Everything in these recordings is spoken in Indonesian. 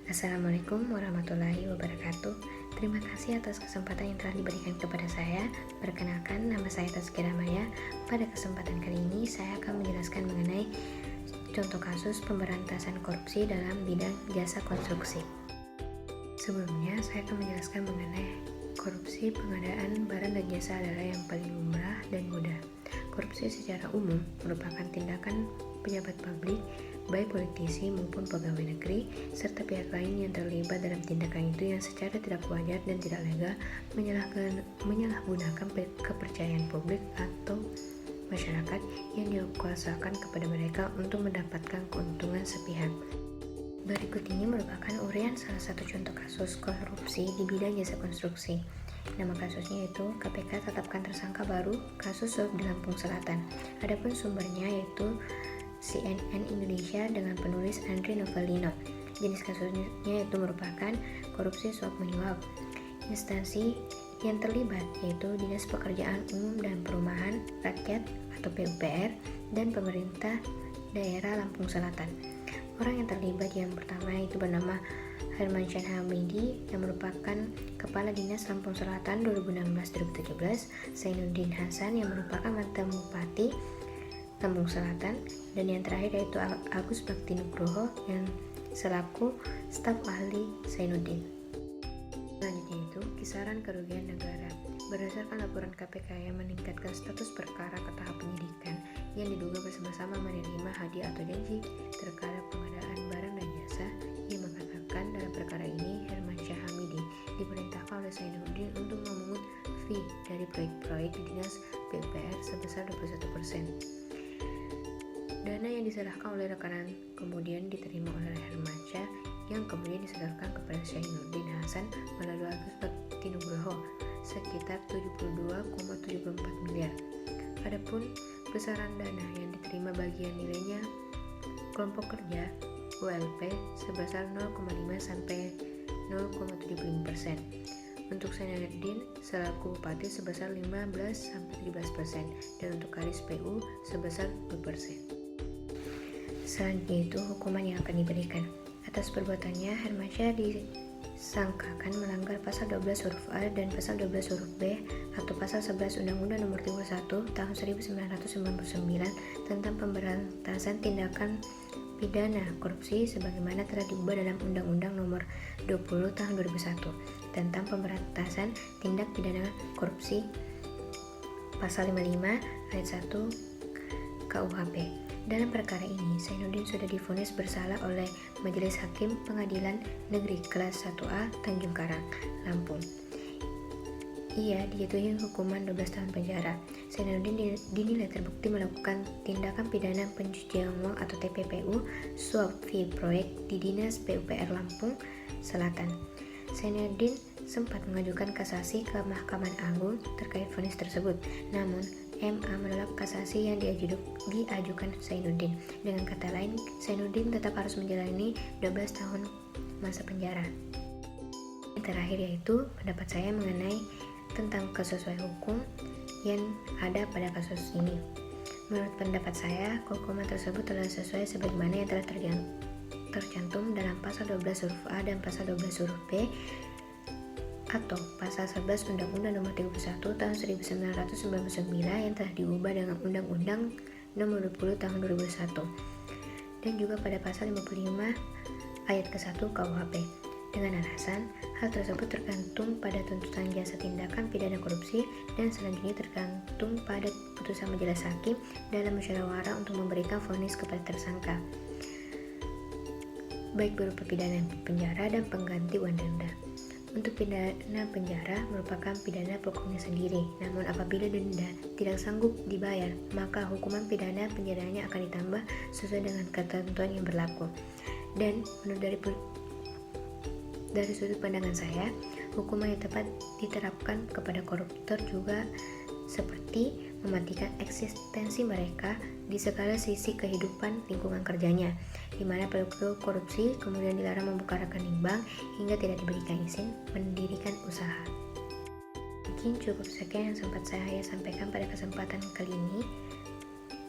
Assalamualaikum warahmatullahi wabarakatuh. Terima kasih atas kesempatan yang telah diberikan kepada saya. Perkenalkan, nama saya Tazkira Maya. Pada kesempatan kali ini, saya akan menjelaskan mengenai contoh kasus pemberantasan korupsi dalam bidang jasa konstruksi. Sebelumnya, saya akan menjelaskan mengenai korupsi pengadaan barang dan jasa adalah yang paling lumrah dan mudah. Korupsi secara umum merupakan tindakan pejabat publik, baik politisi maupun pegawai negeri, serta pihak lain yang terlibat dalam tindakan itu yang secara tidak wajar dan tidak legal menyalahgunakan kepercayaan publik atau masyarakat yang dikuasakan kepada mereka untuk mendapatkan keuntungan sepihak. Berikut ini merupakan uraian salah satu contoh kasus korupsi di bidang jasa konstruksi. Nama kasusnya yaitu KPK tetapkan tersangka baru kasus suap di Lampung Selatan. Adapun sumbernya yaitu CNN Indonesia dengan penulis Andre Novelino. Jenis kasusnya yaitu merupakan korupsi suap menyuap. Instansi yang terlibat yaitu Dinas Pekerjaan Umum dan Perumahan Rakyat atau PUPR dan pemerintah daerah Lampung Selatan. Orang yang terlibat yang pertama itu bernama Hermansyah Hamidi yang merupakan Kepala Dinas Lampung Selatan 2016-2017, Zainuddin Hasan yang merupakan mantan Bupati Lampung Selatan, dan yang terakhir yaitu Agus Bakti Nugroho yang selaku staf ahli Zainuddin. Selanjutnya itu kisaran kerugian negara. Berdasarkan laporan KPK yang meningkatkan status perkara ke tahap penyidikan yang diduga bersama-sama menerima hadiah atau janji terkait pengadaan barang dan jasa, ia mengatakan dalam perkara ini Hermansyah Hamidi diperintahkan oleh Zainuddin untuk memungut fee dari proyek-proyek di Dinas PUPR sebesar 21%. Dana yang diserahkan oleh rekanan kemudian diterima oleh Hermansyah yang kemudian disetorkan kepada Zainuddin Hasan melalui Agus Bakti Nugroho sekitar 72,74 miliar. Adapun besaran dana yang diterima bagian nilainya kelompok kerja ULP sebesar 0,5 sampai 0,75%. Untuk Zainuddin selaku bupati sebesar 15 sampai 17% dan untuk Kadis PU sebesar 2%. Selanjutnya itu hukuman yang akan diberikan. Atas perbuatannya, Hermansyah disangkakan melanggar pasal 12 huruf A dan pasal 12 huruf B atau pasal 11 Undang-Undang Nomor 31 Tahun 1999 tentang pemberantasan tindakan pidana korupsi sebagaimana telah diubah dalam Undang-Undang Nomor 20 Tahun 2001 tentang pemberantasan tindak pidana korupsi pasal 55 ayat 1 KUHP. Dalam perkara ini, Zainuddin sudah divonis bersalah oleh Majelis Hakim Pengadilan Negeri Kelas 1A Tanjung Karang, Lampung. Ia dijatuhi hukuman 12 tahun penjara. Zainuddin dinilai terbukti melakukan tindakan pidana pencucian uang atau TPPU suap fee proyek di Dinas PUPR Lampung Selatan. Zainuddin sempat mengajukan kasasi ke Mahkamah Agung terkait vonis tersebut, namun MA menolak kasasi yang diajukan Zainuddin. Dengan kata lain, Zainuddin tetap harus menjalani 12 tahun masa penjara. Yang terakhir yaitu pendapat saya mengenai tentang kesesuaian hukum yang ada pada kasus ini. Menurut pendapat saya, hukuman tersebut telah sesuai sebagaimana yang telah tercantum dalam pasal 12 huruf A dan pasal 12 huruf B atau pasal 11 Undang-Undang Nomor 31 Tahun 1999 yang telah diubah dengan Undang-Undang Nomor 20 Tahun 2001 dan juga pada pasal 55 ayat ke-1 KUHP dengan alasan hal tersebut tergantung pada tuntutan jasa tindakan pidana korupsi dan selanjutnya tergantung pada putusan majelis hakim dalam musyawarah untuk memberikan vonis kepada tersangka baik berupa pidana penjara dan pengganti uang denda. Untuk pidana penjara merupakan pidana pokoknya sendiri, namun apabila denda tidak sanggup dibayar, maka hukuman pidana penjaranya akan ditambah sesuai dengan ketentuan yang berlaku. Dan menurut dari sudut pandangan saya, hukuman yang tepat diterapkan kepada koruptor juga seperti mematikan eksistensi mereka di segala sisi kehidupan lingkungan kerjanya, di mana pelaku korupsi kemudian dilarang membuka rekening bank hingga tidak diberikan izin mendirikan usaha. Mungkin cukup sekian yang sempat saya sampaikan pada kesempatan kali ini.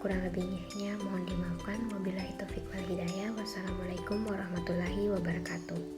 kurang lebihnya mohon dimaafkan. Wabillahi taufiq wal hidayah. Wassalamualaikum warahmatullahi wabarakatuh.